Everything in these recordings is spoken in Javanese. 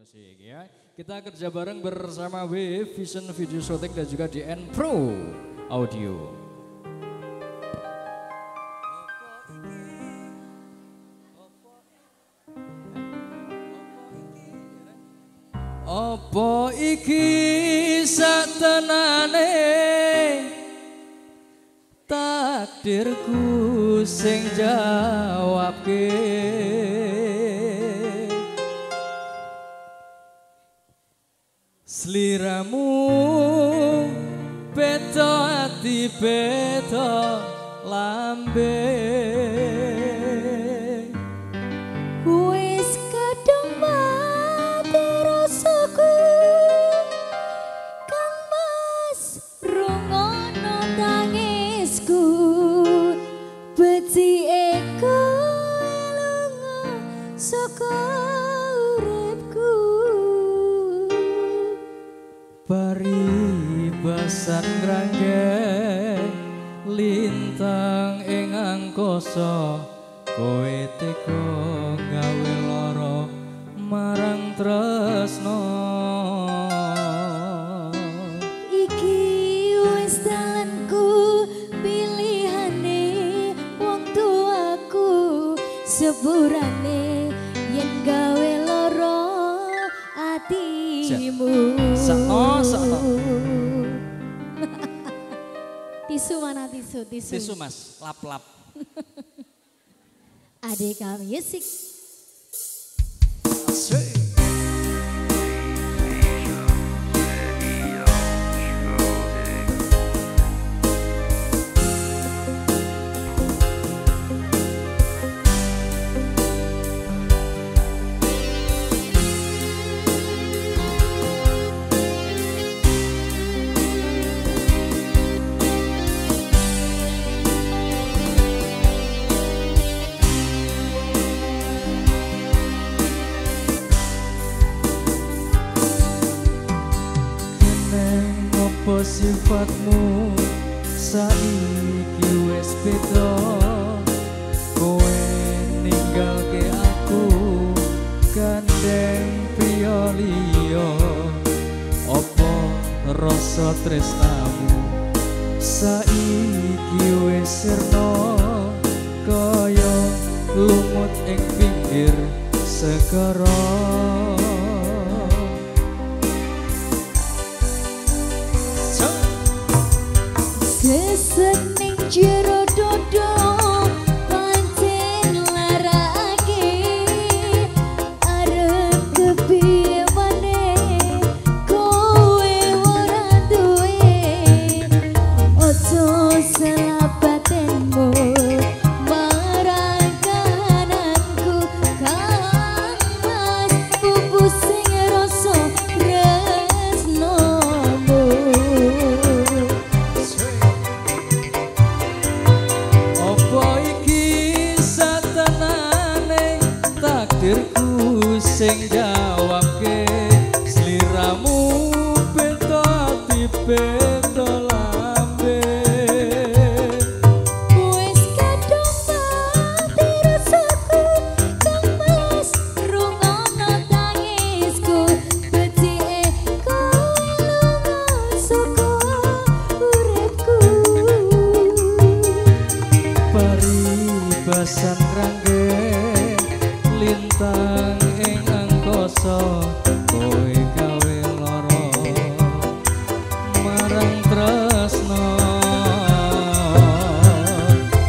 Asik ya. Kita kerja bareng bersama Wave Vision Video Shooting dan juga DN Pro Audio. Apa iki satenane takdirku sing jawabke. Sliramu beda ati beda lambe. Wis kadung mati rasaku Kang Mas rungono tangisku becike kowe lunga saka uripku Paribasan ngranggeng lintang ing angkasa kowe teka gawe lara marang tresno. Iki wis dalanku pilihane wong tuaku sepurane yen gawe lara atimu. Sakno. Tisu mana tisu? Tisu mas, lap-lap. Adeka Music. Asik. Apa sifatmu saiki wis beda kowe ninggalke aku gandeng priya liya apa rasa tresnamu saiki wis sirna kaya lumut ing pinggir segara. Sesening jero dodo pancen larake arep kepiye maneh kowe ora duwe ojo selabatenmu marang kananku Kang Mas pupus sing rasa tresnomu. Takdirku sing jawabke sliramu beda ati beda lambe. Wis kadung mati rasaku Kang Mas rungono tangisku becike kowe lunga saka uripku Paribasan rangge lintang ing angkasa kowe gawe lara marang tresno.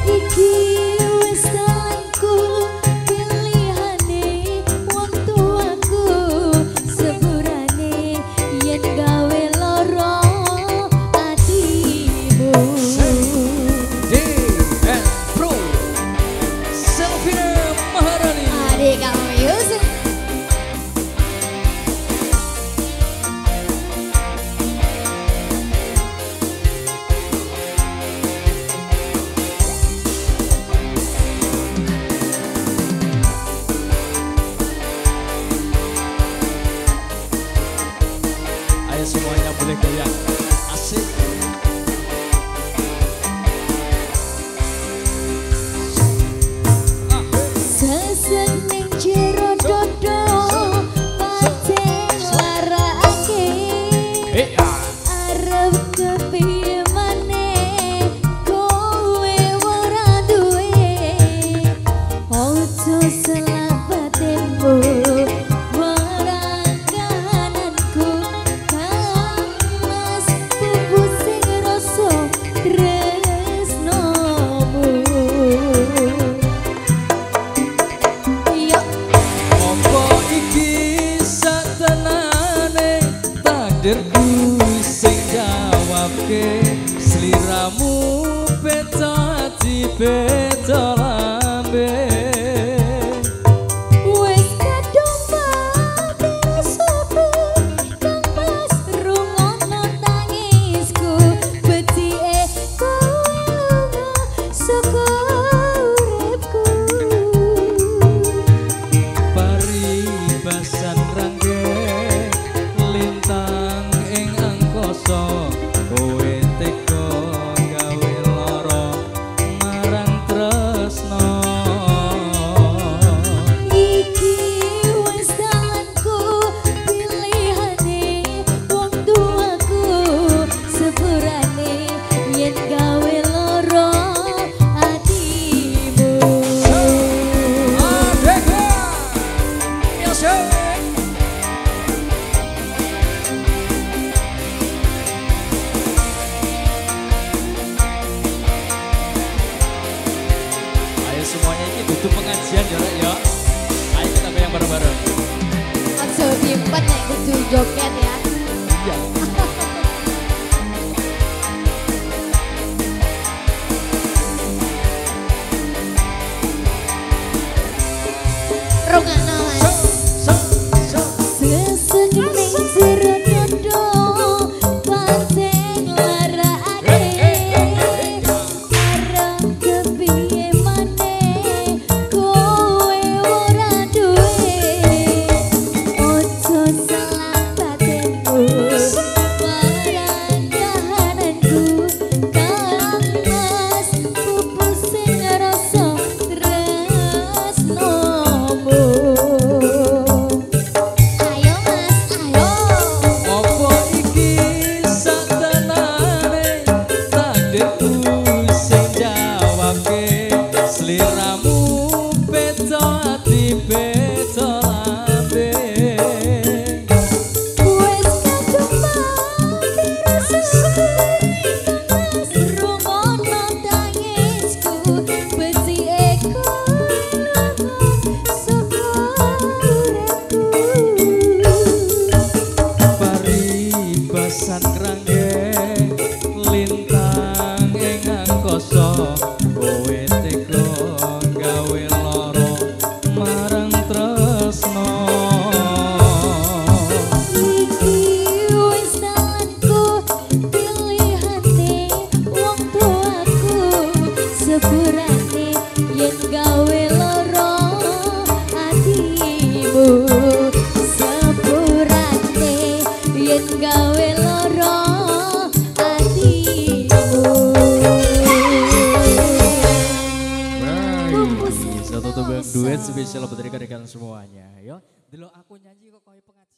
iki wis dalanku pilihane wong tuaku sepurane yen gawe lara atimu. DN Pro Selvina Maharani. Adeka Music. Ayo semuanya boleh goyang. Asik. Sesening jero dodo pancen takdirku sing jawabke sliramu beda ati beda lambe Wes kadung mati suku kang pas rungono tangisku betike kowe suku uripku paribasan rangge lintang ing angkasa kowe teka gawe lara marang tresno iki wis dalanku pilihane wong tuaku sepurane yen gawe lara atimu Ayo semuanya ini butuh pengajian ya Rek ya. Ayo kita goyang bareng-bareng. aja diempet nek kudu joget ya Iya. rungokno Mas sesening jero dodo pancen larane arep kepiye maneh kowe ora duwe ojo salah batinmu marang kahananku kangas pupus sing rasa tresnomu ayo Mas ayo Apa iki satenane takdirku sing jawabke sliramu beda ati beda lambe wes kadung mati rasaku kangas rungono tangisku betike kowe saka uripku paribasan krangge lintang ing angkasa kowe teka gawe lara marang tresno iki wis dalanku pilihane wong tuaku sepurane yen gawe lara atimu sepurane yen gawe lara atimu Satu tembang duet spesial buat rekan-rekan semuanya. Yo, delok aku nyanyi kok koyo pengajian.